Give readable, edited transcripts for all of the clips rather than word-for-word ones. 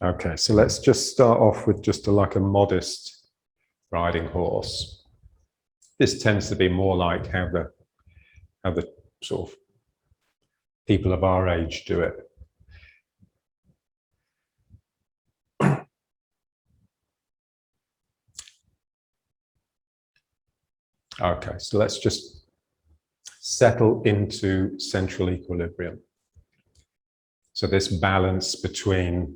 Okay, so let's just start off with just like a modest riding horse. This tends to be more like how the sort of people of our age do it. Okay, so let's just settle into central equilibrium. So this balance between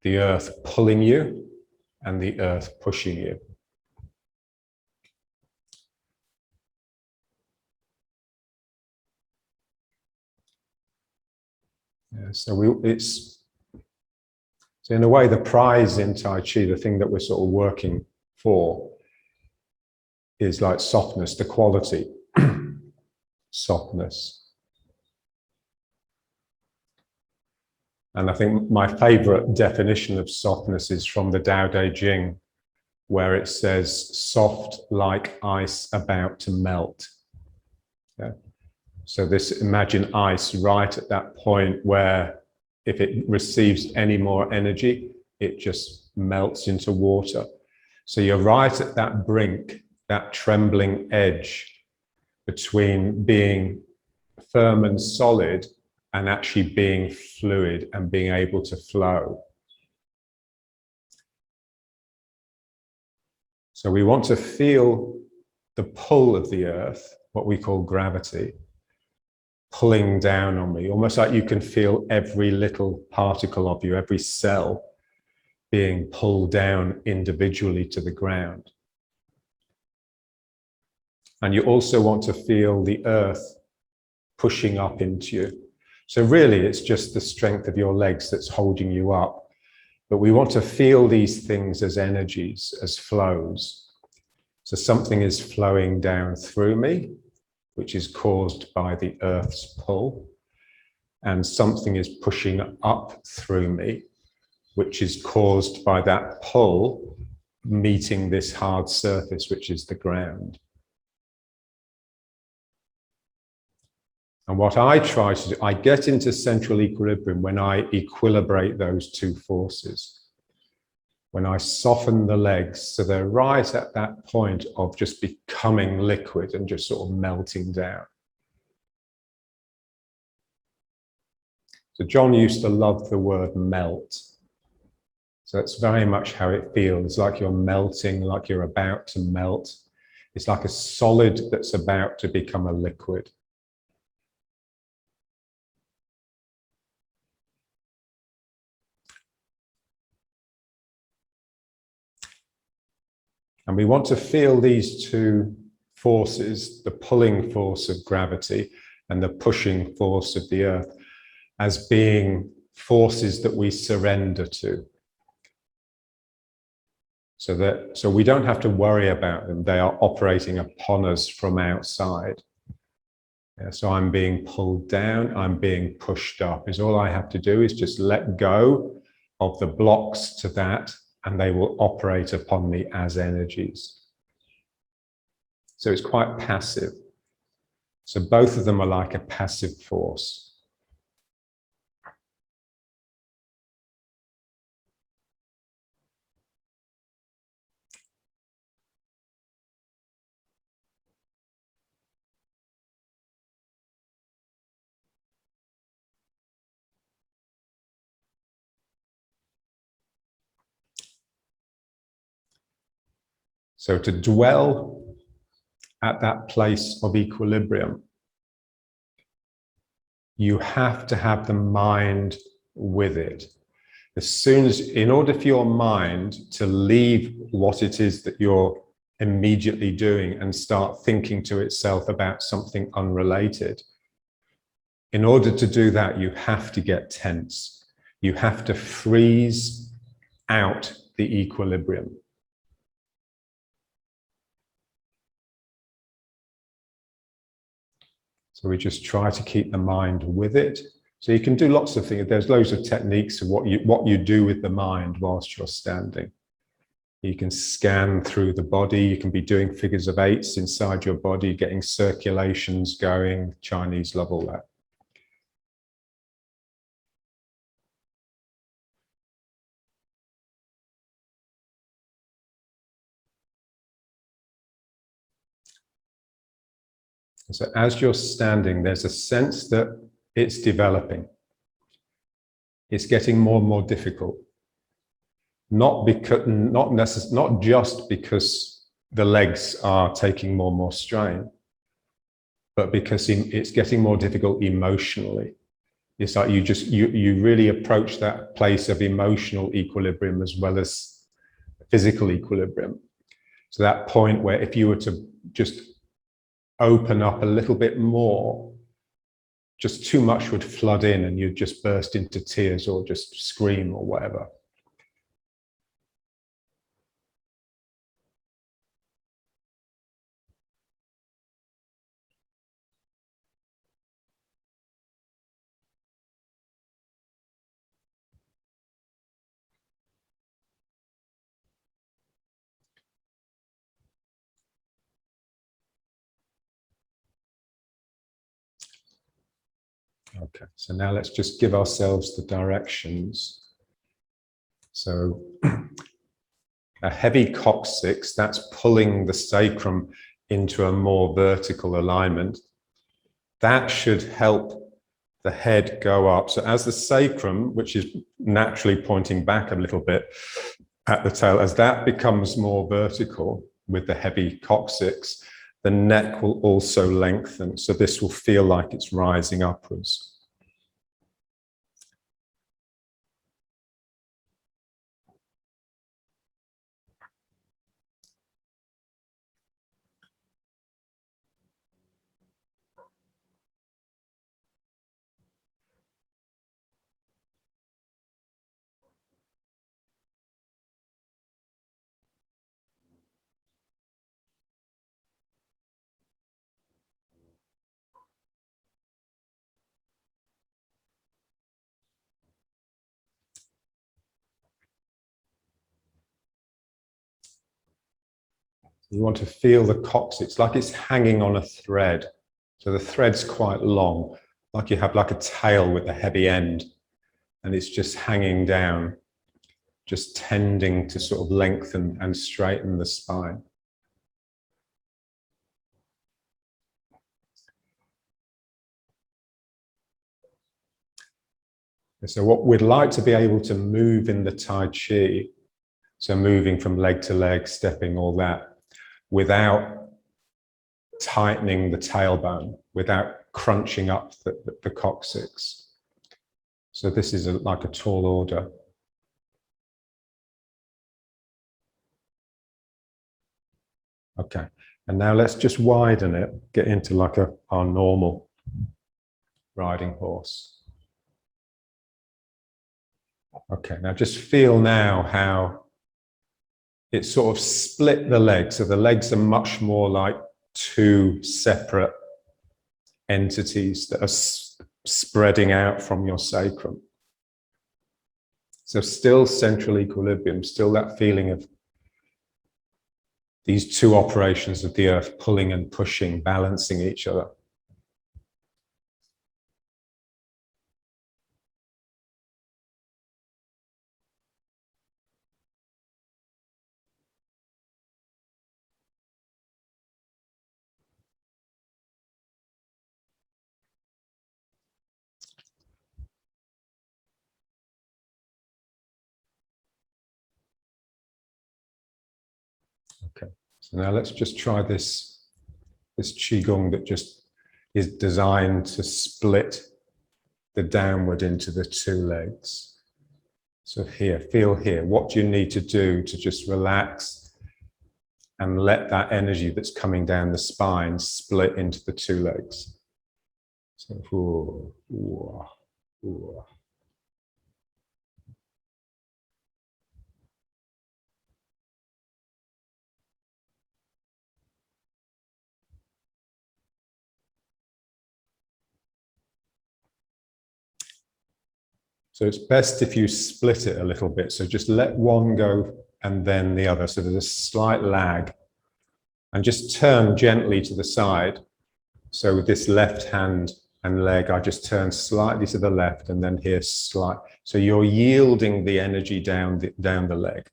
the earth pulling you and the earth pushing you. Yeah, so in a way, the prize in Tai Chi, the thing that we're sort of working for, is like softness, the quality, softness. And I think my favorite definition of softness is from the Tao Te Ching, where it says soft like ice about to melt. Yeah. So imagine ice right at that point where if it receives any more energy, it just melts into water. So you're right at that brink, that trembling edge between being firm and solid and actually being fluid and being able to flow. So we want to feel the pull of the earth, what we call gravity, pulling down on me, almost like you can feel every little particle of you, every cell being pulled down individually to the ground. And you also want to feel the earth pushing up into you. So really, it's just the strength of your legs that's holding you up. But we want to feel these things as energies, as flows. So something is flowing down through me, which is caused by the earth's pull, and something is pushing up through me, which is caused by that pull meeting this hard surface, which is the ground. And what I try to do, I get into central equilibrium when I equilibrate those two forces. When I soften the legs, so they're right at that point of just becoming liquid and just sort of melting down. So John used to love the word melt. So it's very much how it feels, like you're melting, like you're about to melt. It's like a solid that's about to become a liquid. And we want to feel these two forces, the pulling force of gravity and the pushing force of the earth, as being forces that we surrender to. So we don't have to worry about them. They are operating upon us from outside. Yeah, so I'm being pulled down, I'm being pushed up. All I have to do is just let go of the blocks to that, and they will operate upon me as energies. So it's quite passive. So both of them are like a passive force. So to dwell at that place of equilibrium, you have to have the mind with it. In order for your mind to leave what it is that you're immediately doing and start thinking to itself about something unrelated, in order to do that, you have to get tense. You have to freeze out the equilibrium. So we just try to keep the mind with it. So you can do lots of things. There's loads of techniques of what you do with the mind whilst you're standing. You can scan through the body. You can be doing figures of eights inside your body, getting circulations going. Chinese love all that. So as you're standing, there's a sense that it's developing. It's getting more and more difficult. Not just because the legs are taking more and more strain, but because it's getting more difficult emotionally. It's like you really approach that place of emotional equilibrium as well as physical equilibrium. So that point where if you were to just open up a little bit more, just too much would flood in and you'd just burst into tears or just scream or whatever. Okay, so now let's just give ourselves the directions. So a heavy coccyx, that's pulling the sacrum into a more vertical alignment. That should help the head go up. So as the sacrum, which is naturally pointing back a little bit at the tail, as that becomes more vertical with the heavy coccyx, the neck will also lengthen. So this will feel like it's rising upwards. You want to feel the coccyx like it's hanging on a thread. So the thread's quite long, like you have like a tail with a heavy end, and it's just hanging down, just tending to sort of lengthen and straighten the spine. So what we'd like to be able to move in the Tai Chi, so moving from leg to leg, stepping, all that, without tightening the tailbone, without crunching up the coccyx. So this is like a tall order. Okay, and now let's just widen it, get into like our normal riding horse. Okay, now just feel now how it sort of split the legs. So the legs are much more like two separate entities that are spreading out from your sacrum. So still central equilibrium, still that feeling of these two operations of the earth pulling and pushing, balancing each other. Okay, so now let's just try this Qigong that just is designed to split the downward into the two legs. So here, feel here, what do you need to do to just relax and let that energy that's coming down the spine split into the two legs? So, ooh, ooh, ooh. So it's best if you split it a little bit. So just let one go and then the other. So there's a slight lag. And just turn gently to the side. So with this left hand and leg, I just turn slightly to the left and then here slight. So you're yielding the energy down the leg.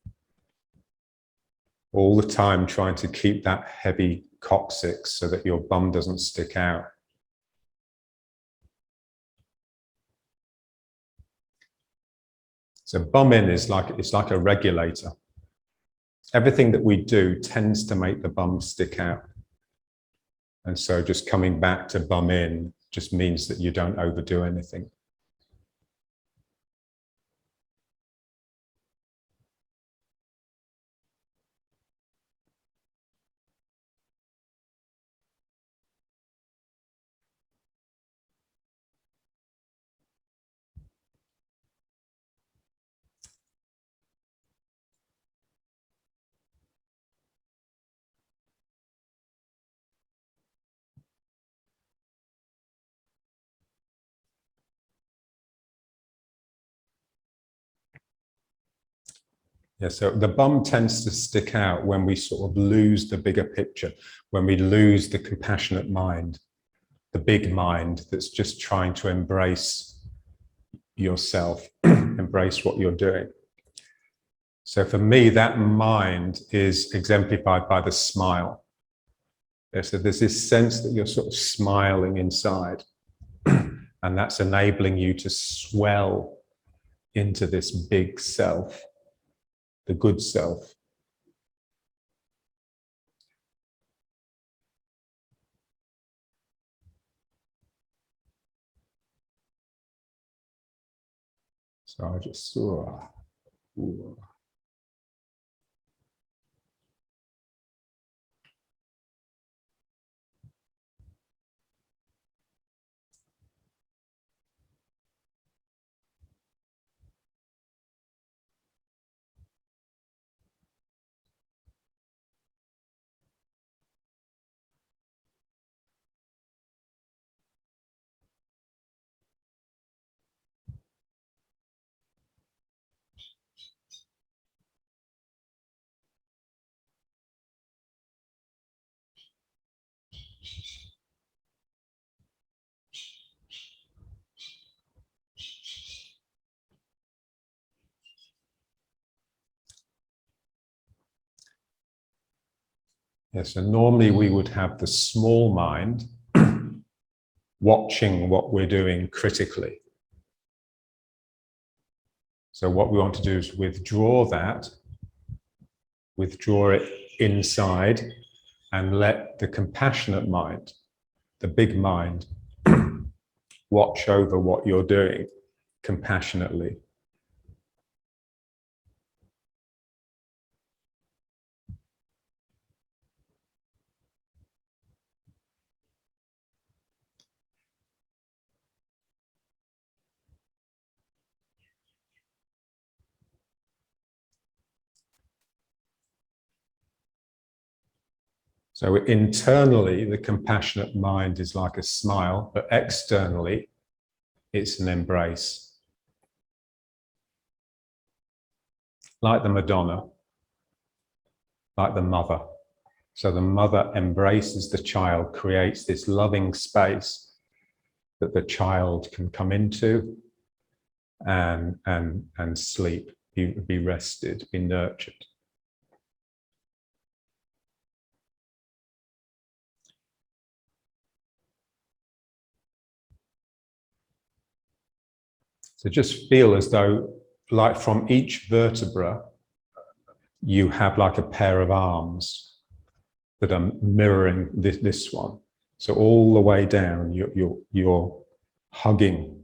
All the time trying to keep that heavy coccyx so that your bum doesn't stick out. So bum in is like, it's like a regulator. Everything that we do tends to make the bum stick out. And so just coming back to bum in just means that you don't overdo anything. Yeah, so the bum tends to stick out when we sort of lose the bigger picture, when we lose the compassionate mind, the big mind that's just trying to embrace yourself, embrace what you're doing. So for me, that mind is exemplified by the smile. Yeah, so there's this sense that you're sort of smiling inside, and that's enabling you to swell into this big self, the good self. So I just yes, and normally we would have the small mind watching what we're doing critically. So what we want to do is withdraw that, withdraw it inside, and let the compassionate mind, the big mind, watch over what you're doing compassionately. So internally, the compassionate mind is like a smile, but externally, it's an embrace. Like the Madonna, like the mother. So the mother embraces the child, creates this loving space that the child can come into and sleep, be rested, be nurtured. So just feel as though, like from each vertebra, you have like a pair of arms that are mirroring this one. So all the way down, you're hugging.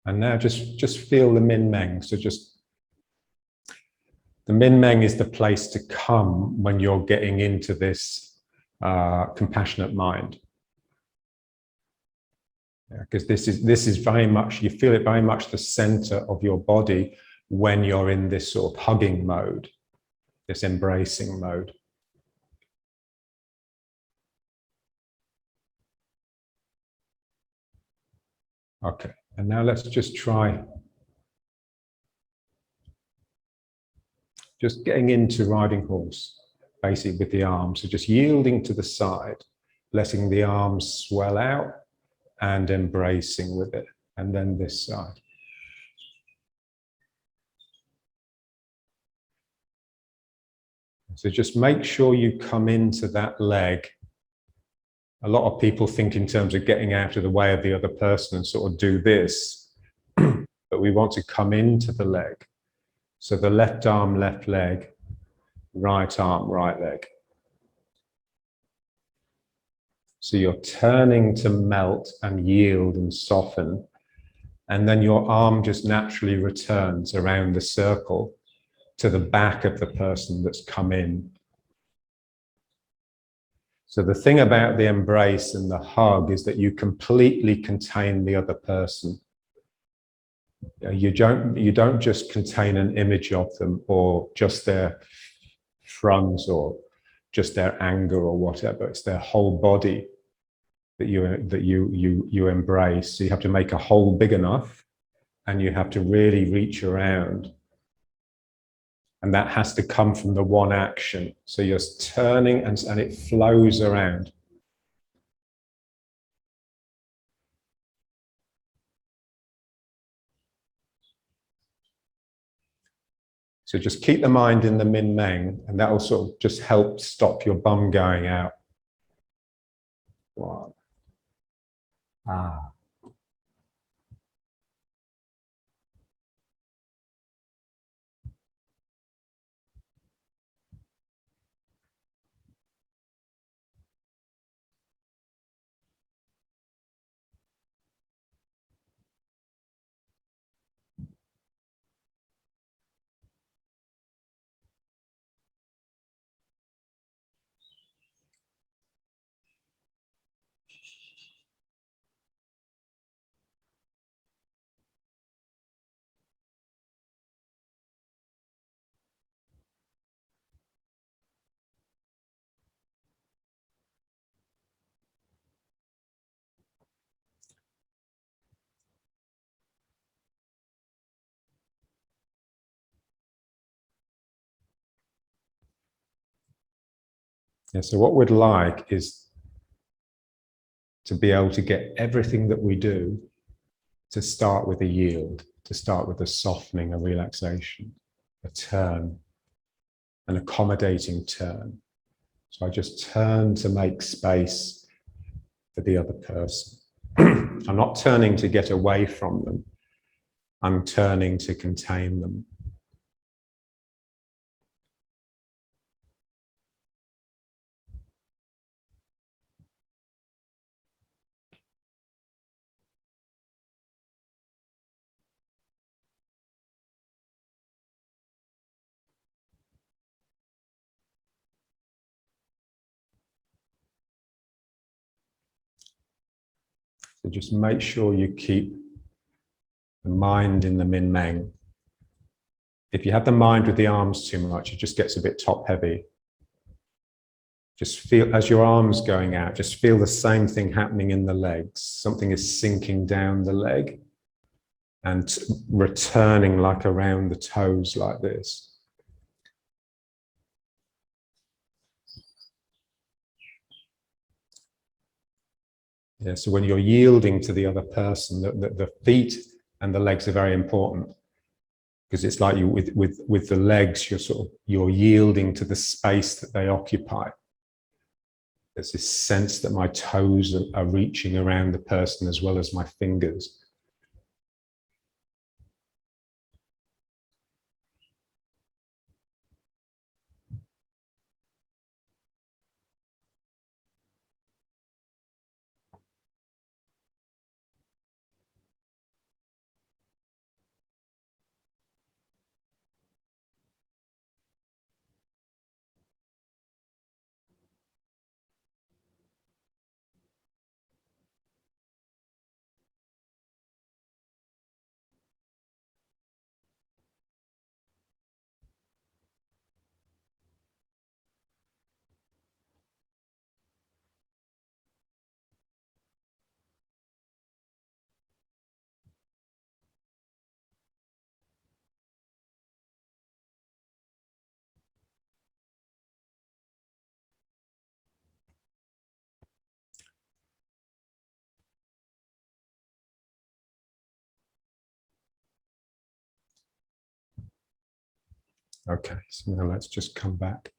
And now just feel the Min Meng. So just, the Min Meng is the place to come when you're getting into this compassionate mind. Because this is very much, you feel it very much the center of your body when you're in this sort of hugging mode, this embracing mode. Okay, and now let's just try just getting into riding horse, basically with the arms, so just yielding to the side, letting the arms swell out and embracing with it. And then this side. So just make sure you come into that leg. A lot of people think in terms of getting out of the way of the other person and sort of do this, but we want to come into the leg. So the left arm, left leg, right arm, right leg. So you're turning to melt and yield and soften, and then your arm just naturally returns around the circle to the back of the person that's come in. So the thing about the embrace and the hug is that you completely contain the other person. You don't just contain an image of them or just their fronts or just their anger or whatever. It's their whole body that you embrace. So you have to make a hole big enough, and you have to really reach around. And that has to come from the one action. So you're turning and it flows around. So just keep the mind in the min meng, and that will sort of just help stop your bum going out. One. Ah. Yeah, so what we'd like is to be able to get everything that we do to start with a yield, to start with a softening, a relaxation, a turn, an accommodating turn. So I just turn to make space for the other person. I'm not turning to get away from them. I'm turning to contain them. So just make sure you keep the mind in the min meng. If you have the mind with the arms too much, it just gets a bit top heavy. Just feel, as your arms going out, just feel the same thing happening in the legs. Something is sinking down the leg and returning like around the toes like this. Yeah, so when you're yielding to the other person, the feet and the legs are very important, because it's like you with the legs, you're yielding to the space that they occupy. There's this sense that my toes are reaching around the person as well as my fingers. Okay, so now let's just come back.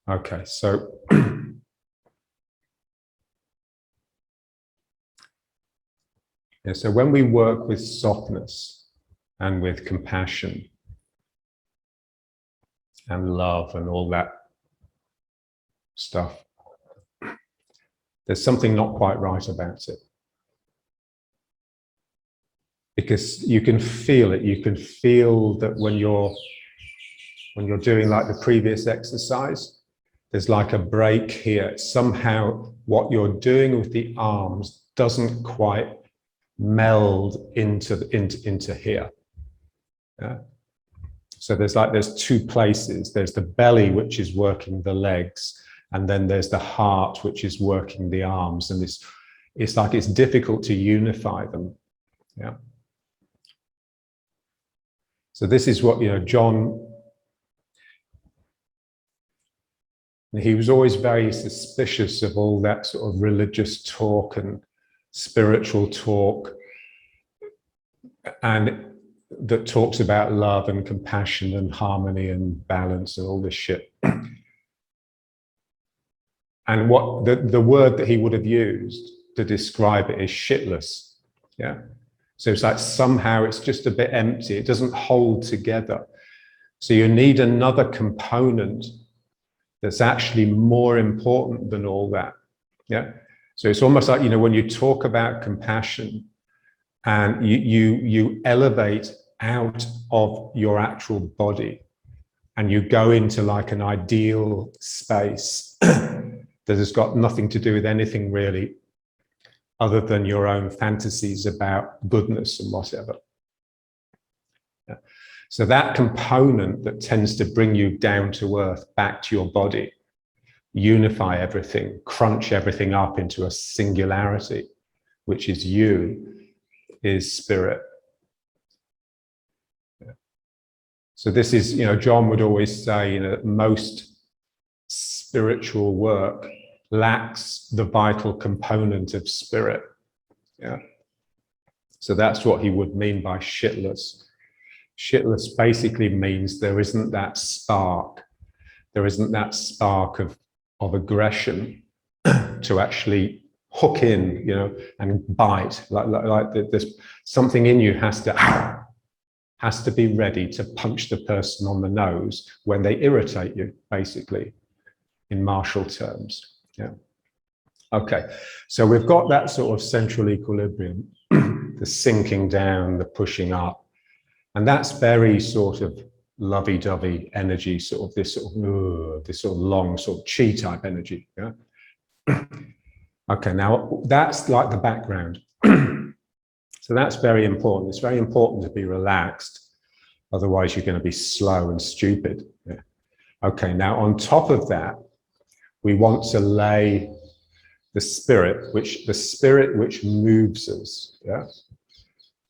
Okay, so yeah, so when we work with softness and with compassion and love and all that stuff, there's something not quite right about it. Because you can feel it. You can feel that when you're doing like the previous exercise, there's like a break here. Somehow what you're doing with the arms doesn't quite meld into here. Yeah? So there's two places. There's the belly, which is working the legs, and then there's the heart, which is working the arms. And it's like it's difficult to unify them. Yeah. So this is what, John, he was always very suspicious of all that sort of religious talk and spiritual talk, and that talks about love and compassion and harmony and balance and all this shit. And what the word that he would have used to describe it is shitless. Yeah. So it's like somehow it's just a bit empty. It doesn't hold together. So you need another component that's actually more important than all that. Yeah. So it's almost like, when you talk about compassion and you elevate out of your actual body and you go into like an ideal space that has got nothing to do with anything really other than your own fantasies about goodness and whatever. Yeah. So that component that tends to bring you down to earth, back to your body, unify everything, crunch everything up into a singularity, which is you, is spirit. Yeah. So this is, John would always say, most spiritual work lacks the vital component of spirit. Yeah. So that's what he would mean by shitless. Shitless basically means there isn't that spark. There isn't that spark of aggression to actually hook in, and bite. Like there's something in you has to be ready to punch the person on the nose when they irritate you, basically, in martial terms. Yeah. Okay, so we've got that sort of central equilibrium, the sinking down, the pushing up, and that's very sort of lovey-dovey energy, sort of this sort of long sort of chi type energy. Yeah. Okay, now that's like the background. So that's very important. It's very important to be relaxed, otherwise you're going to be slow and stupid. Yeah. Okay, now on top of that, we want to lay the spirit which moves us. Yeah.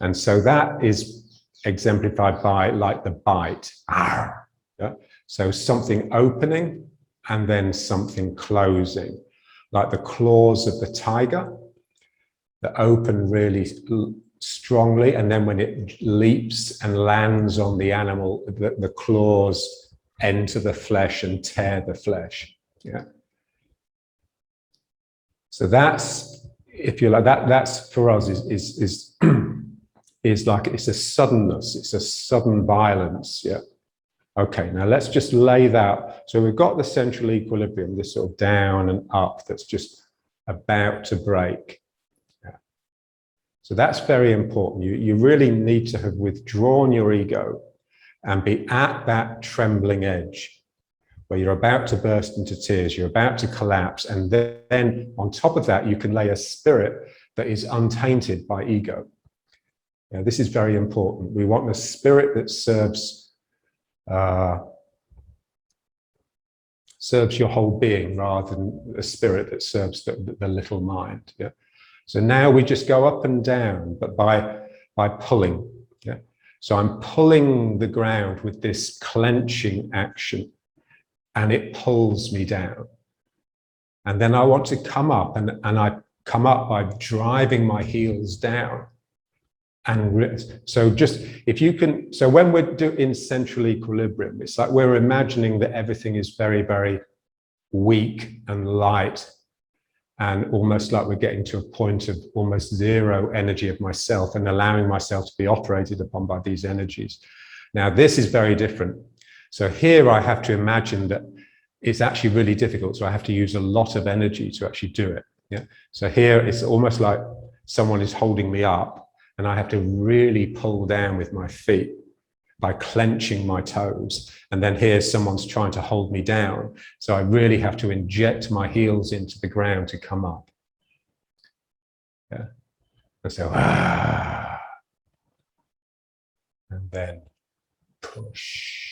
And so that is exemplified by like the bite. Yeah. So something opening and then something closing, like the claws of the tiger that open really strongly, and then when it leaps and lands on the animal, the claws enter the flesh and tear the flesh. Yeah. So that's, if you like, that's for us is like, it's a suddenness, it's a sudden violence. Yeah. Okay, now let's just lay that. So we've got the central equilibrium, this sort of down and up that's just about to break. Yeah. So that's very important. You really need to have withdrawn your ego and be at that trembling edge where you're about to burst into tears, you're about to collapse, and then on top of that, you can lay a spirit that is untainted by ego. Now, this is very important. We want a spirit that serves your whole being rather than a spirit that serves the little mind. Yeah. So now we just go up and down, but by pulling. Yeah. So I'm pulling the ground with this clenching action, and it pulls me down. And then I want to come up, and I come up by driving my heels down. And so just, if you can, so when we're in central equilibrium, it's like we're imagining that everything is very, very weak and light, and almost like we're getting to a point of almost zero energy of myself and allowing myself to be operated upon by these energies. Now, this is very different. So here I have to imagine that it's actually really difficult. So I have to use a lot of energy to actually do it. Yeah. So here it's almost like someone is holding me up, and I have to really pull down with my feet by clenching my toes. And then here someone's trying to hold me down. So I really have to inject my heels into the ground to come up. Yeah. And so, and then push.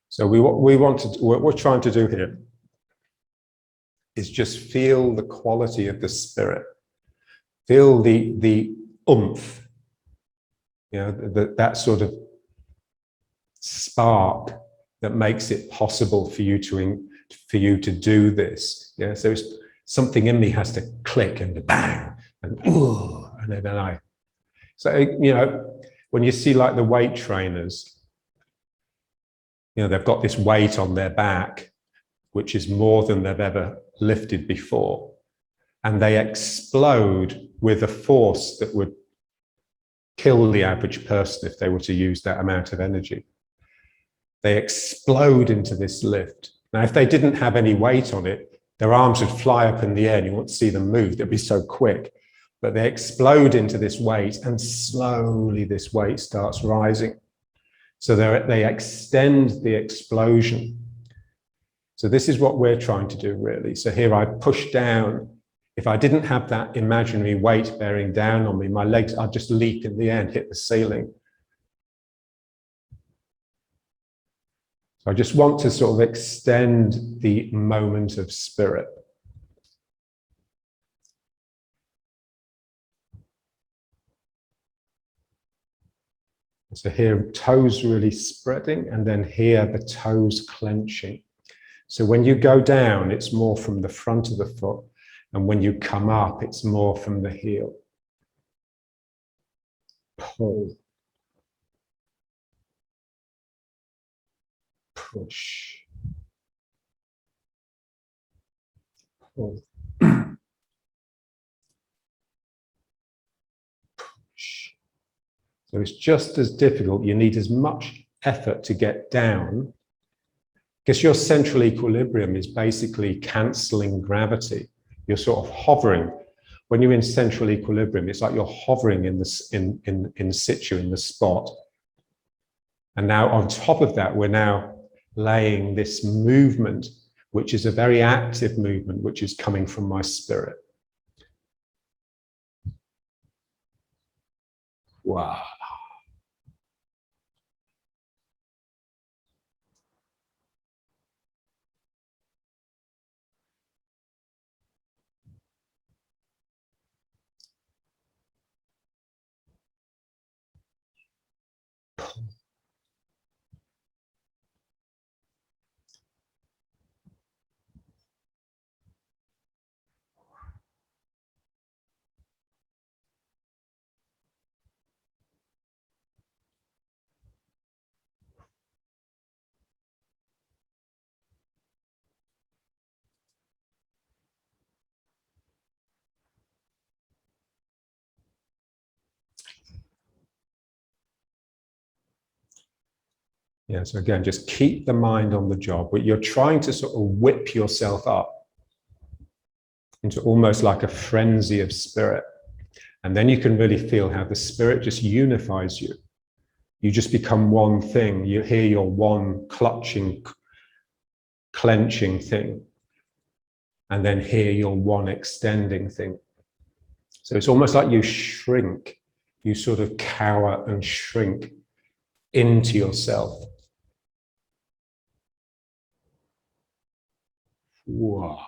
So what we're trying to do here is just feel the quality of the spirit, feel the oomph, you know, that sort of spark that makes it possible for you to do this. Yeah, so it's, something in me has to click and bang and ooh, and then so you know, when you see like the weight trainers, you know, they've got this weight on their back, which is more than they've ever lifted before. And they explode with a force that would kill the average person if they were to use that amount of energy. They explode into this lift. Now, if they didn't have any weight on it, their arms would fly up in the air and you wouldn't see them move. They'd be so quick. But they explode into this weight, and slowly this weight starts rising. So they extend the explosion. So this is what we're trying to do, really. So here I push down. If I didn't have that imaginary weight bearing down on me, my legs, I'd just leap in the air and hit the ceiling. So I just want to sort of extend the moment of spirit. So here, toes really spreading, and then here, the toes clenching. So when you go down, it's more from the front of the foot, and when you come up, it's more from the heel. Pull. Push. Pull. Push. So it's just as difficult. You need as much effort to get down, because your central equilibrium is basically cancelling gravity. You're sort of hovering. When you're in central equilibrium, it's like you're hovering in situ, in the spot. And now on top of that, we're now laying this movement, which is a very active movement, which is coming from my spirit. Wow. Yeah, so again, just keep the mind on the job, but you're trying to sort of whip yourself up. into almost like a frenzy of spirit. And then you can really feel how the spirit just unifies you. You just become one thing. You hear your one clutching, clenching thing, and then hear your one extending thing. So it's almost like you shrink, you sort of cower and shrink into yourself. Wow.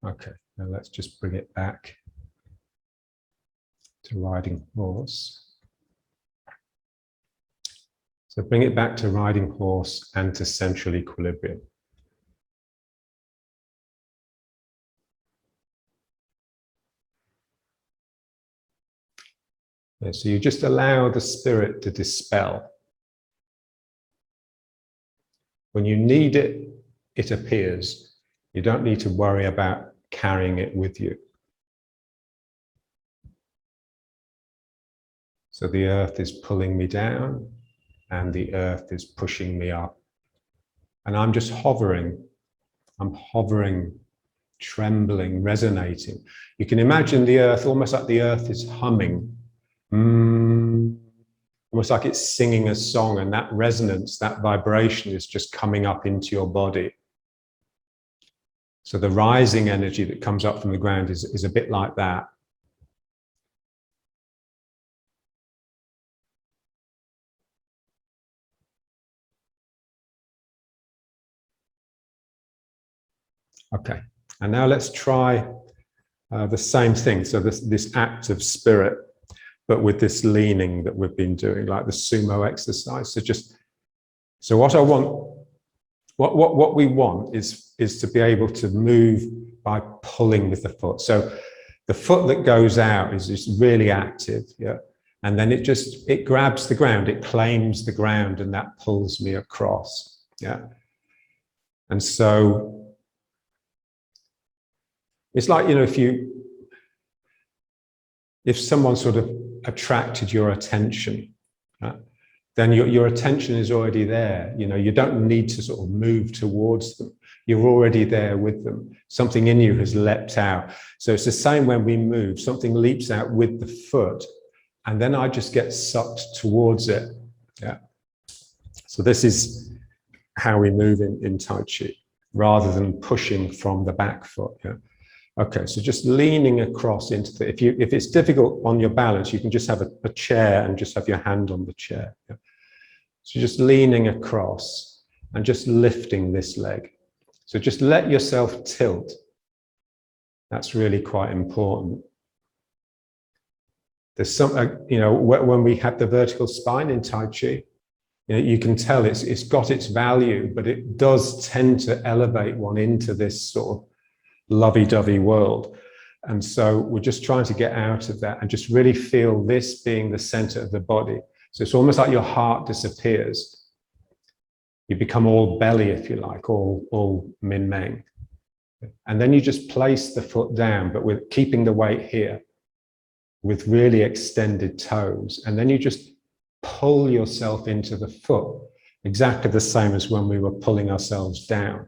Okay, now let's just bring it back to riding horse. So bring it back to riding horse and to central equilibrium. Yeah, so you just allow the spirit to dispel. When you need it, it appears. You don't need to worry about carrying it with you. So the earth is pulling me down and the earth is pushing me up. And I'm just hovering. I'm hovering, trembling, resonating. You can imagine the earth, almost like the earth is humming. Almost like it's singing a song, and that resonance, that vibration is just coming up into your body. So the rising energy that comes up from the ground is a bit like that. Okay, and now let's try the same thing. So this act of spirit, but with this leaning that we've been doing, like the sumo exercise. So what I want, what we want is to be able to move by pulling with the foot. So the foot that goes out is just really active, yeah. And then it grabs the ground, it claims the ground, and that pulls me across, yeah. And so it's like, you know, if someone sort of attracted your attention, then your attention is already there. You know, you don't need to sort of move towards them. You're already there with them. Something in you has leapt out. So it's the same when we move. Something leaps out with the foot, and then I just get sucked towards it. Yeah. So this is how we move in Tai Chi, rather than pushing from the back foot. Yeah. Okay, so just leaning across into the, if it's difficult on your balance, you can just have a chair and just have your hand on the chair. Yeah. So just leaning across and just lifting this leg. So just let yourself tilt. That's really quite important. There's some, you know, when we have the vertical spine in Tai Chi, you know, you can tell it's got its value, but it does tend to elevate one into this sort of lovey-dovey world. And so we're just trying to get out of that and just really feel this being the center of the body. So it's almost like your heart disappears. You become all belly, if you like, all min meng. And then you just place the foot down, but with keeping the weight here, with really extended toes. And then you just pull yourself into the foot, exactly the same as when we were pulling ourselves down.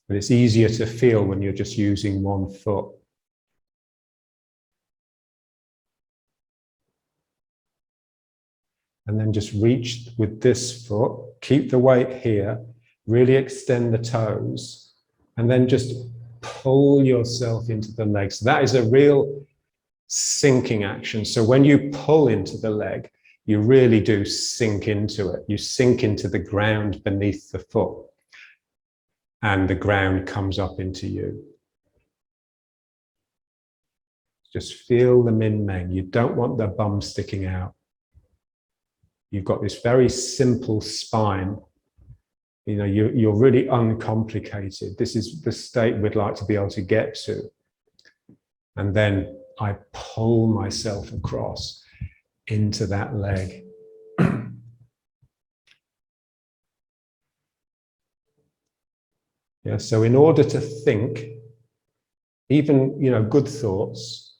But it's easier to feel when you're just using one foot. And then just reach with this foot, keep the weight here, really extend the toes, and then just pull yourself into the leg. So that is a real sinking action. So when you pull into the leg, you really do sink into it. You sink into the ground beneath the foot, and the ground comes up into you. Just feel the min meng. You don't want the bum sticking out. You've got this very simple spine, You know, you're really uncomplicated. This is the state we'd like to be able to get to. And then I pull myself across into that leg. Yeah, so in order to think, even, you know, good thoughts,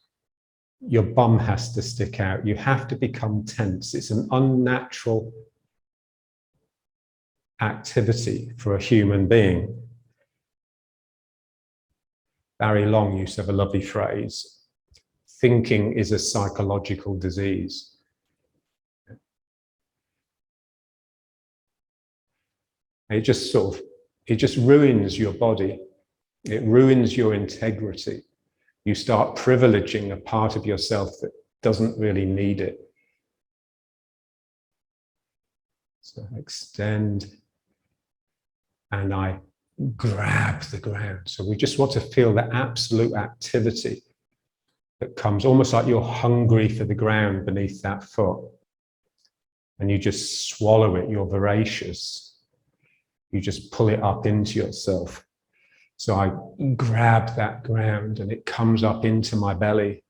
your bum has to stick out. You have to become tense. It's an unnatural activity for a human being. Barry Long used to have a lovely phrase: thinking is a psychological disease. It just ruins your body. It ruins your integrity. You start privileging a part of yourself that doesn't really need it. So I extend and I grab the ground. So we just want to feel the absolute activity that comes, almost like you're hungry for the ground beneath that foot. And you just swallow it, you're voracious. You just pull it up into yourself. So I grab that ground and it comes up into my belly.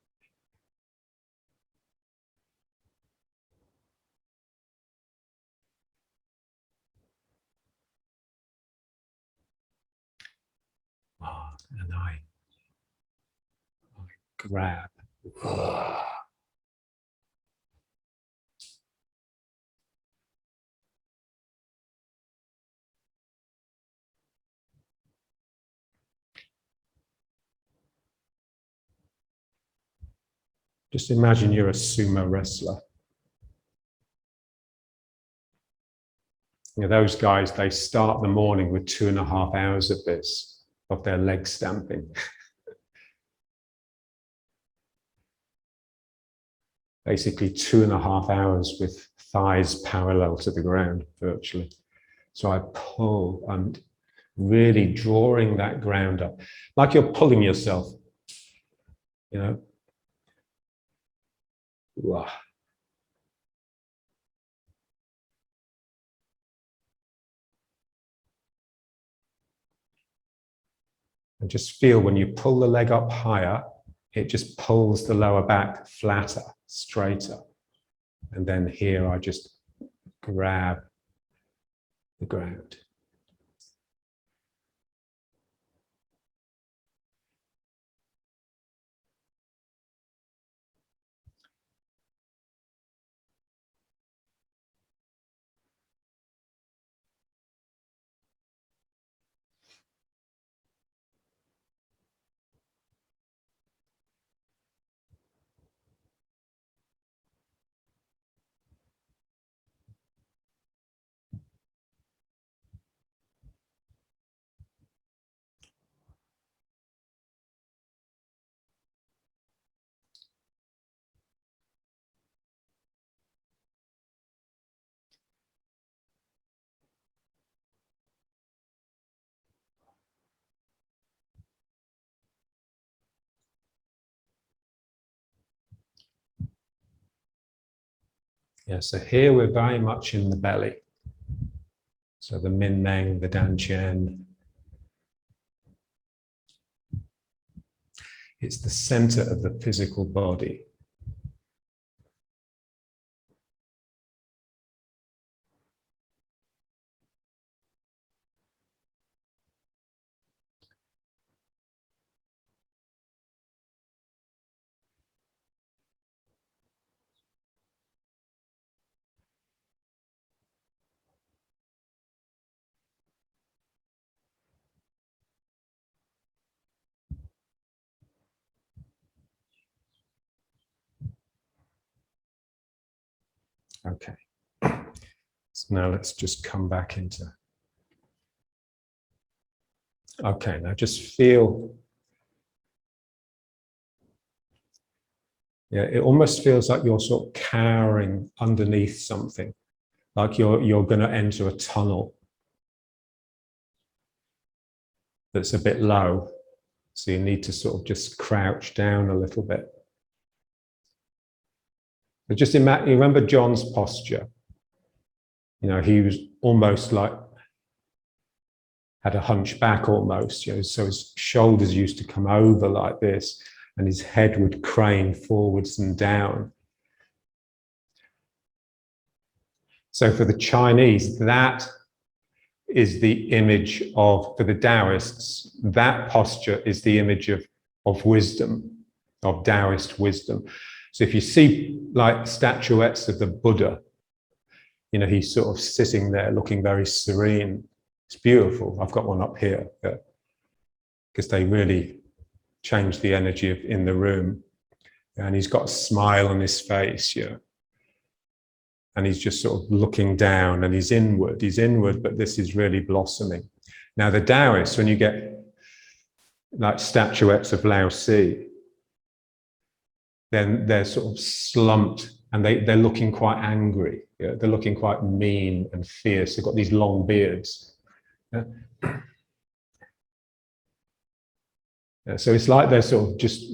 And I grab. Just imagine you're a sumo wrestler. You know, those guys, they start the morning with 2.5 hours of this, of their leg stamping. Basically 2.5 hours with thighs parallel to the ground, virtually. So I pull and really drawing that ground up, like you're pulling yourself, you know. Wow. And just feel when you pull the leg up higher, it just pulls the lower back flatter, straighter. And then here I just grab the ground. Yeah, so here we're very much in the belly. So the Min Meng, the Dan Chen. It's the center of the physical body. Okay. So now let's just come back into. Okay, now just feel. Yeah, it almost feels like you're sort of cowering underneath something, like you're going to enter a tunnel that's a bit low. So you need to sort of just crouch down a little bit. But just imagine, you remember John's posture? You know, he was almost like had a hunchback almost, you know, so his shoulders used to come over like this, and his head would crane forwards and down. So for the Chinese, that is the image of, for the Taoists, that posture is the image of wisdom, of Taoist wisdom. So if you see like statuettes of the Buddha, you know, he's sort of sitting there looking very serene. It's beautiful. I've got one up here because they really change the energy in the room. And he's got a smile on his face, yeah. And he's just sort of looking down, and he's inward, but this is really blossoming. Now the Taoists, when you get like statuettes of Lao Tzu, then they're sort of slumped, and they're looking quite angry. Yeah? They're looking quite mean and fierce. They've got these long beards. Yeah? Yeah, so it's like they're sort of just,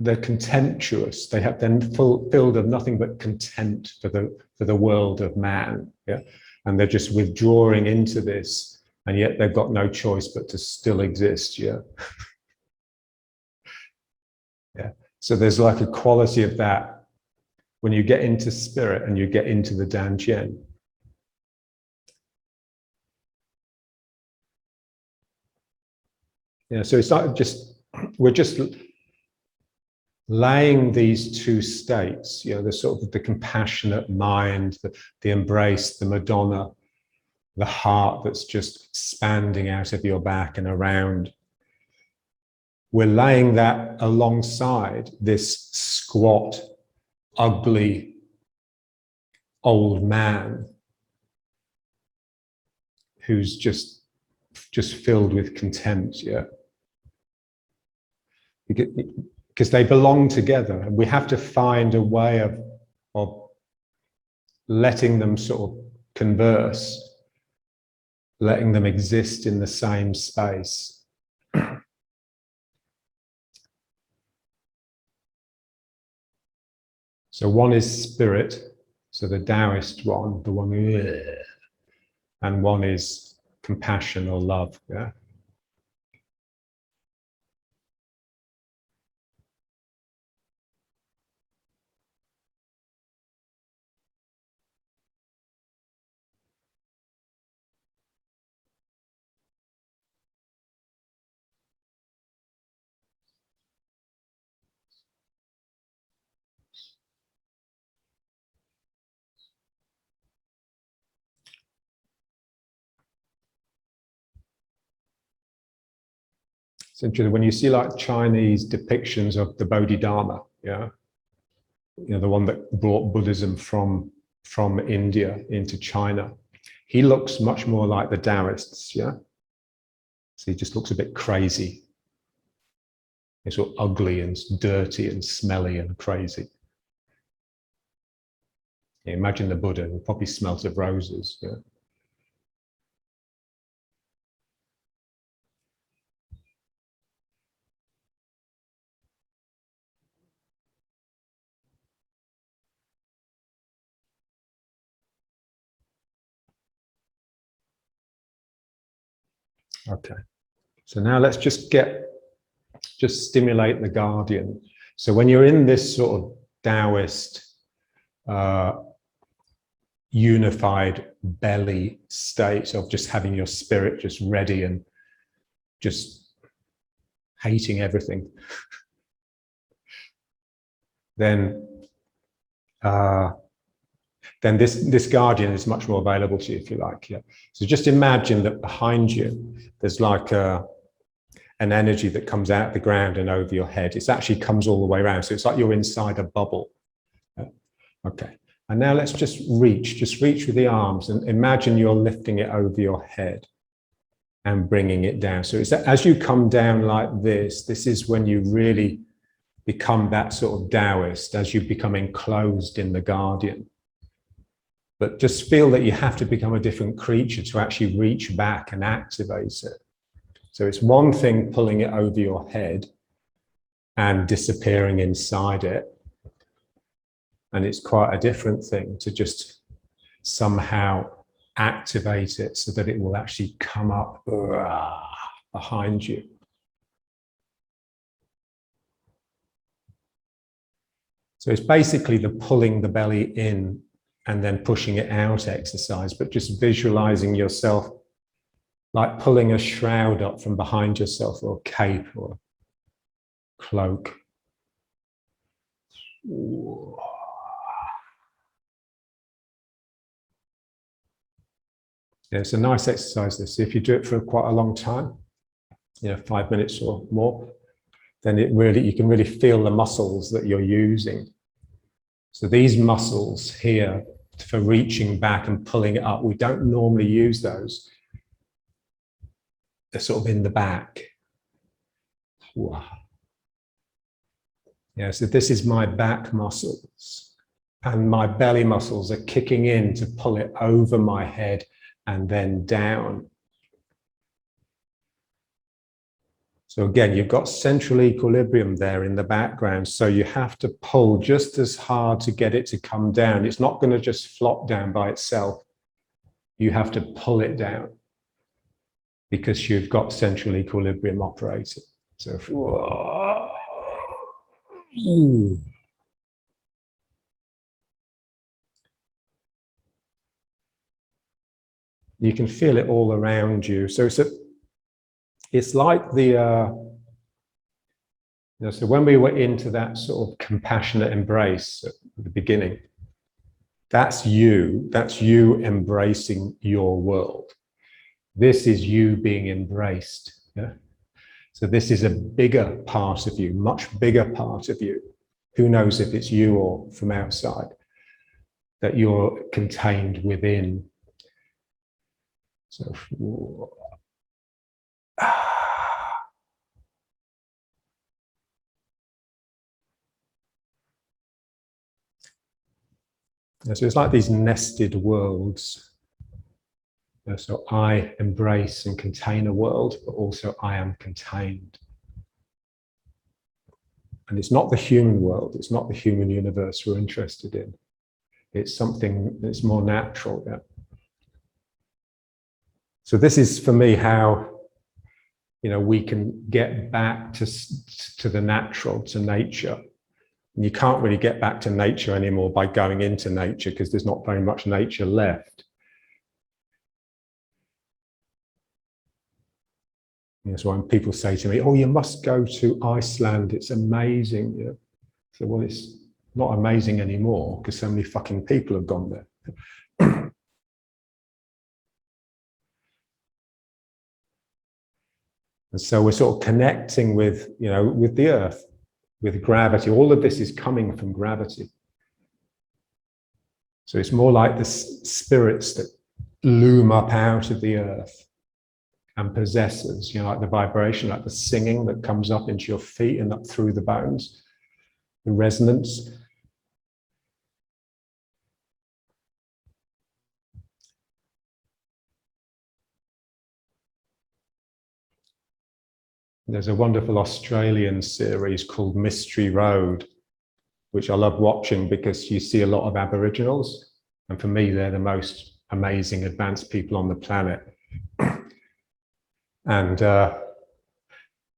they're contemptuous. They have then filled of nothing but contempt for the world of man. Yeah, and they're just withdrawing into this, and yet they've got no choice but to still exist. Yeah, yeah. So there's like a quality of that when you get into spirit and you get into the Danjian. Yeah, so it's like we're just laying these two states, you know, the sort of the compassionate mind, the embrace, the Madonna, the heart that's just expanding out of your back and around. We're laying that alongside this squat, ugly old man who's just filled with contempt, yeah. Because they belong together, and we have to find a way of letting them sort of converse, letting them exist in the same space. So one is spirit, so the Taoist one, the one, and one is compassion or love, yeah. It's interesting when you see like Chinese depictions of the Bodhidharma, yeah, you know, the one that brought Buddhism from India into China. He looks much more like the Taoists, yeah. So he just looks a bit crazy. He's sort of ugly and dirty and smelly and crazy. Yeah, imagine the Buddha, he probably smells of roses, yeah. Okay, so now let's just stimulate the guardian. So when you're in this sort of Taoist unified belly state of just having your spirit just ready and just hating everything, then this guardian is much more available to you, if you like. Yeah. So just imagine that behind you, there's like an energy that comes out of the ground and over your head. It actually comes all the way around. So it's like you're inside a bubble. Yeah. Okay. And now let's just reach with the arms and imagine you're lifting it over your head and bringing it down. So it's that as you come down like this is when you really become that sort of Taoist, as you become enclosed in the guardian. But just feel that you have to become a different creature to actually reach back and activate it. So it's one thing pulling it over your head and disappearing inside it. And it's quite a different thing to just somehow activate it so that it will actually come up behind you. So it's basically the pulling the belly in and then pushing it out exercise, but just visualizing yourself like pulling a shroud up from behind yourself, or a cape or a cloak. Yeah, it's a nice exercise this. If you do it for quite a long time, 5 minutes or more, then you can really feel the muscles that you're using. So these muscles here for reaching back and pulling it up, we don't normally use those. They're sort of in the back. Yeah, so this is my back muscles, and my belly muscles are kicking in to pull it over my head and then down. So again, you've got central equilibrium there in the background, so you have to pull just as hard to get it to come down. It's not going to just flop down by itself. You have to pull it down because you've got central equilibrium operating. So, you can feel it all around you. So it's like the, so when we were into that sort of compassionate embrace at the beginning, that's you embracing your world. This is you being embraced. Yeah? So this is a bigger part of you, much bigger part of you. Who knows if it's you or from outside, that you're contained within. So, so it's like these nested worlds. So I embrace and contain a world, but also I am contained. And it's not the human world, it's not the human universe we're interested in. It's something that's more natural. Yeah. So this is for me how we can get back to the natural, to nature. And you can't really get back to nature anymore by going into nature, because there's not very much nature left. So when people say to me, "Oh, you must go to Iceland, it's amazing." So, well, it's not amazing anymore because so many fucking people have gone there. And so we're sort of connecting with, with the earth, with gravity. All of this is coming from gravity. So it's more like the spirits that loom up out of the earth and possess us, like the vibration, like the singing that comes up into your feet and up through the bones, the resonance. There's a wonderful Australian series called Mystery Road, which I love watching because you see a lot of Aboriginals. And for me, they're the most amazing advanced people on the planet. And there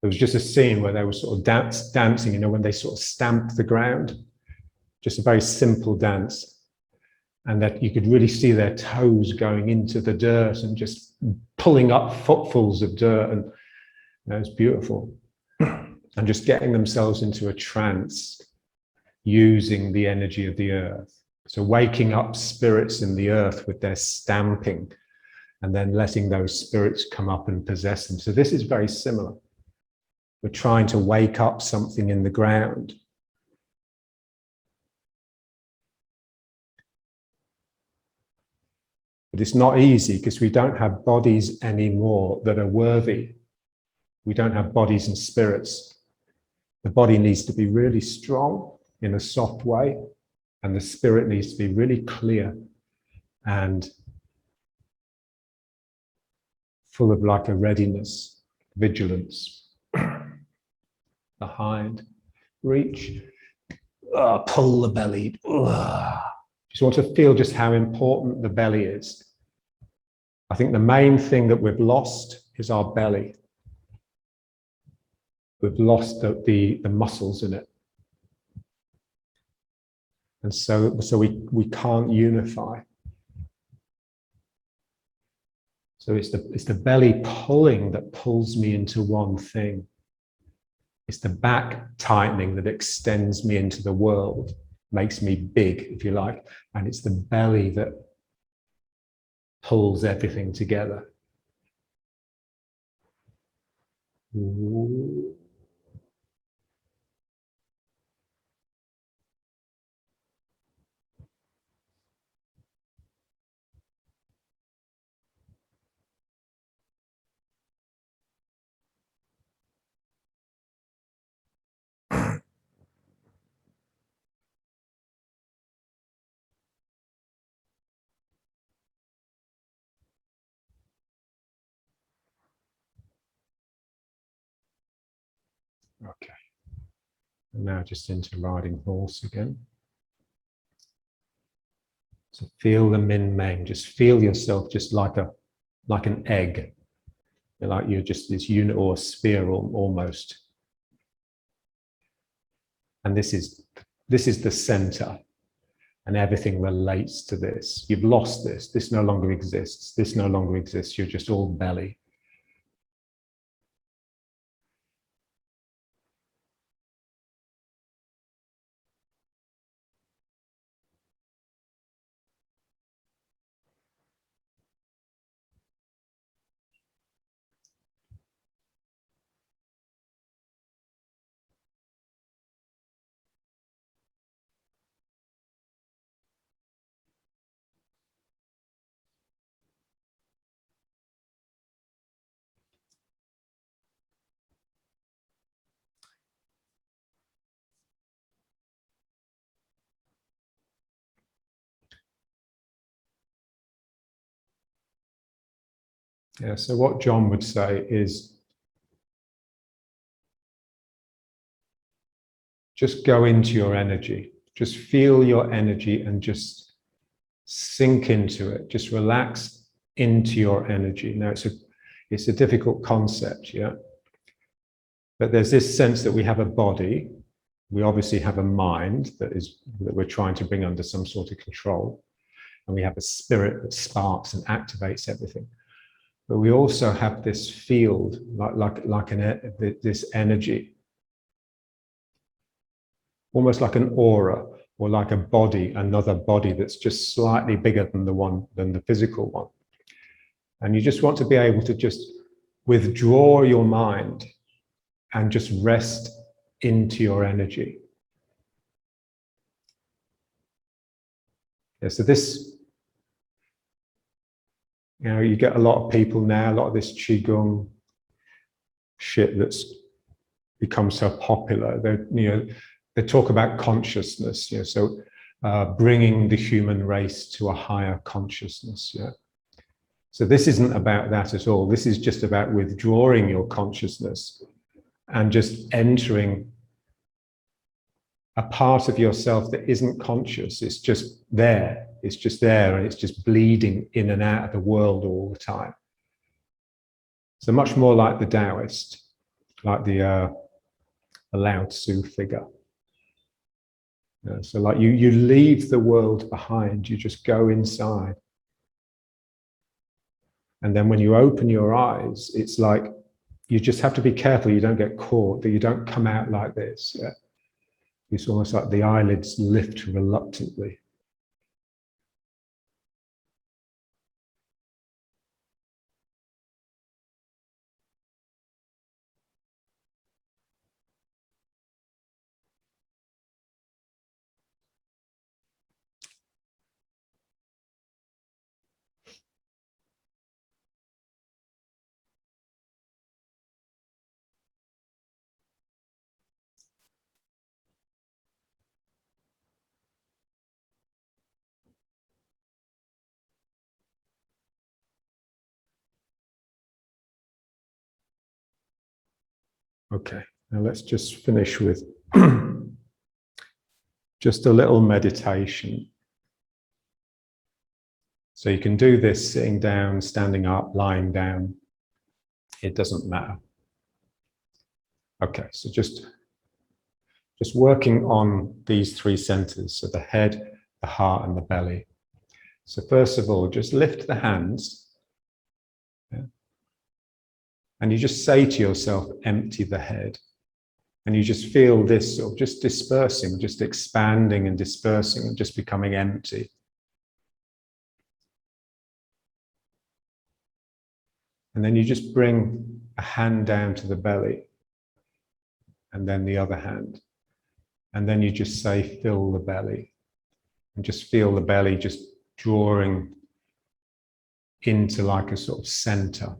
was just a scene where they were sort of dancing, when they sort of stamped the ground, just a very simple dance. And that you could really see their toes going into the dirt and just pulling up footfuls of dirt. And it was beautiful. And just getting themselves into a trance using the energy of the earth. So waking up spirits in the earth with their stamping, and then letting those spirits come up and possess them. So this is very similar. We're trying to wake up something in the ground. But it's not easy because we don't have bodies anymore that are worthy. We don't have bodies and spirits. The body needs to be really strong in a soft way, and the spirit needs to be really clear and full of like a readiness, vigilance. Behind, reach, pull the belly. Just want to feel just how important the belly is. I think the main thing that we've lost is our belly. We've lost the muscles in it. And so we can't unify. So it's the belly pulling that pulls me into one thing. It's the back tightening that extends me into the world, makes me big, if you like. And it's the belly that pulls everything together. Ooh. Okay. And now just into riding horse again. So feel the min meng. Just feel yourself just like an egg. Like you're just this unit or a sphere almost. And this is the center. And everything relates to this. You've lost this. This no longer exists. This no longer exists. You're just all belly. Yeah, so what John would say is just go into your energy. Just feel your energy and just sink into it. Just relax into your energy. Now, it's a difficult concept, yeah? But there's this sense that we have a body. We obviously have a mind that we're trying to bring under some sort of control. And we have a spirit that sparks and activates everything. But we also have this field, this energy, almost like an aura, or like a body, another body that's just slightly bigger than the physical one. And you just want to be able to just withdraw your mind and just rest into your energy. Yeah, so this, you get a lot of people now, a lot of this Qigong shit that's become so popular. They talk about consciousness, so bringing the human race to a higher consciousness, yeah. So this isn't about that at all. This is just about withdrawing your consciousness and just entering a part of yourself that isn't conscious. It's just there. It's just there, and it's just bleeding in and out of the world all the time. So much more like the Taoist, like the Lao Tzu figure. So like you leave the world behind, you just go inside. And then when you open your eyes, it's like you just have to be careful you don't get caught, that you don't come out like this. Yeah? It's almost like the eyelids lift reluctantly. Okay, now let's just finish with just a little meditation. So you can do this sitting down, standing up, lying down. It doesn't matter. Okay, so just working on these three centers, so the head, the heart, and the belly. So first of all, just lift the hands. Yeah, and you just say to yourself, empty the head. And you just feel this sort of just dispersing, just expanding and dispersing and just becoming empty. And then you just bring a hand down to the belly and then the other hand. And then you just say, fill the belly. And just feel the belly just drawing into like a sort of center.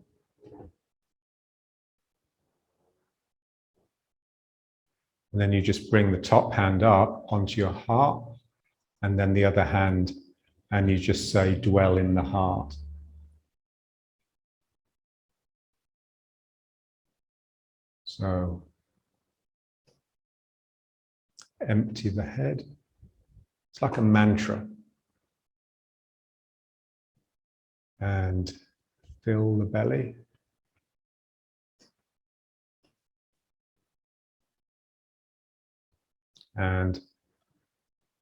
And then you just bring the top hand up onto your heart and then the other hand, and you just say, dwell in the heart. So empty the head. It's like a mantra. And fill the belly. And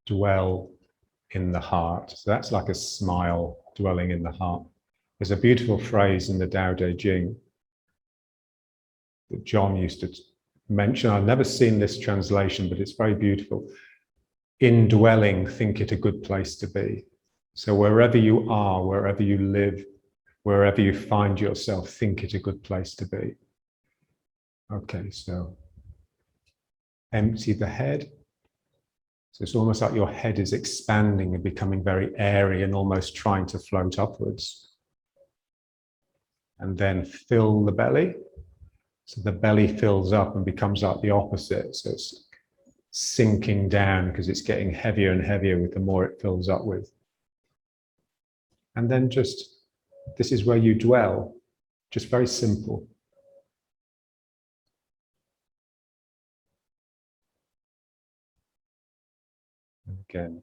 dwell in the heart. So that's like a smile, dwelling in the heart. There's a beautiful phrase in the Tao Te Ching that John used to mention. I've never seen this translation, but it's very beautiful. Indwelling, think it a good place to be. So wherever you are, wherever you live, wherever you find yourself, think it a good place to be. Okay, so empty the head. So it's almost like your head is expanding and becoming very airy and almost trying to float upwards. And then fill the belly. So the belly fills up and becomes like the opposite. So it's sinking down because it's getting heavier and heavier with the more it fills up with. And then just, this is where you dwell. Just very simple. And again,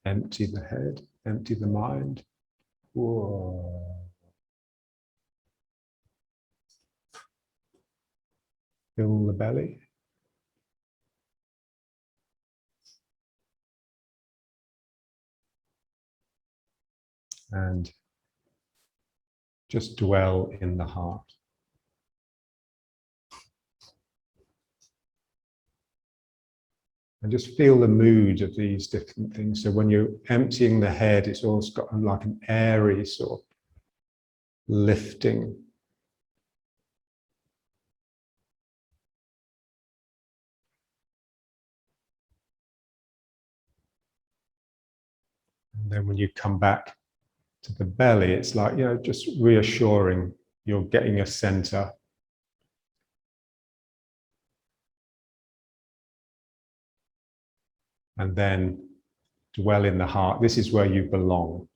empty the head, empty the mind. Whoa. Fill the belly. And just dwell in the heart. And just feel the mood of these different things. So when you're emptying the head, it's also got like an airy sort of lifting. And then when you come back to the belly, it's like, you know, just reassuring you're getting a center. And then dwell in the heart. This is where you belong.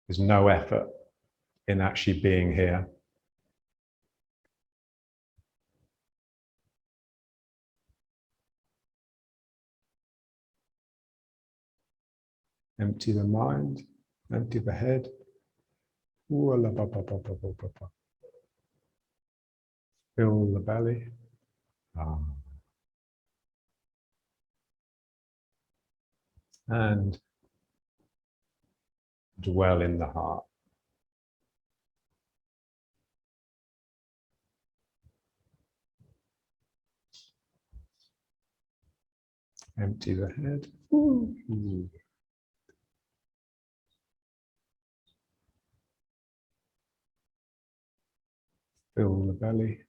There's no effort in actually being here. Empty the mind, empty the head. Fill the belly. And dwell in the heart. Empty the head. Fill the belly.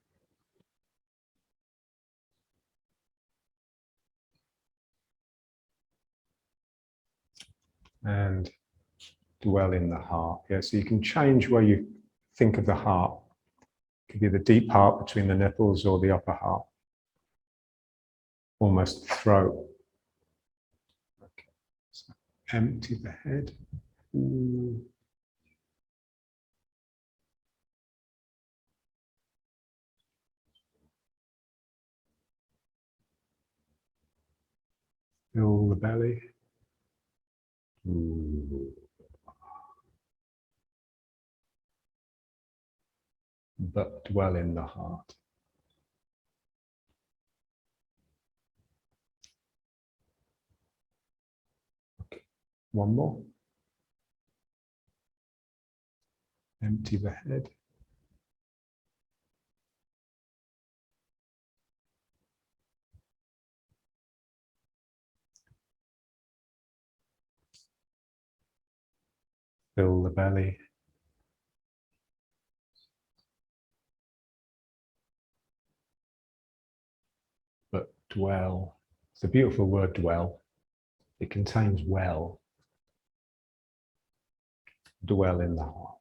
And dwell in the heart. Yeah, so you can change where you think of the heart. It could be the deep heart between the nipples or the upper heart. Almost throat. Okay. So empty the head. Fill the belly. but dwell in the heart. Okay. One more. Empty the head. Fill the belly. But dwell. It's a beautiful word, dwell. It contains well. Dwell in the heart.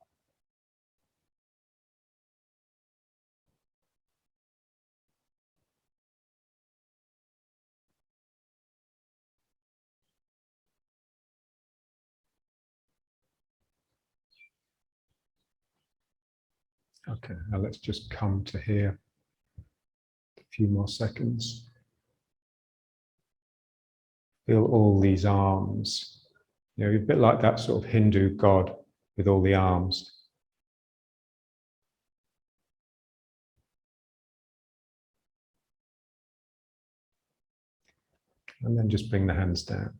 Okay, now let's just come to here. A few more seconds. Feel all these arms. You know, a bit like that sort of Hindu god with all the arms. And then just bring the hands down.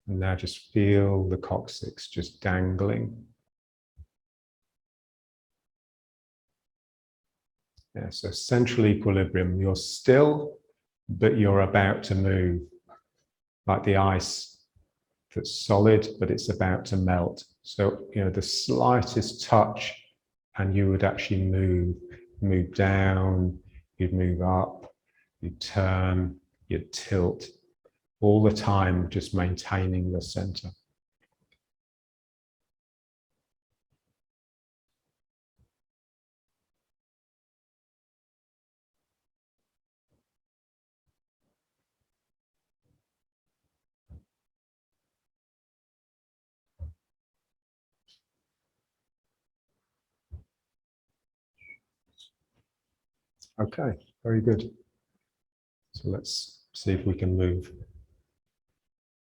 And now just feel the coccyx just dangling. Yeah, so central equilibrium. You're still, but you're about to move. Like the ice that's solid, but it's about to melt. So, you know, the slightest touch and you would actually move down, you'd move up, you'd turn, you'd tilt, all the time just maintaining the center. Okay, very good. So let's see if we can move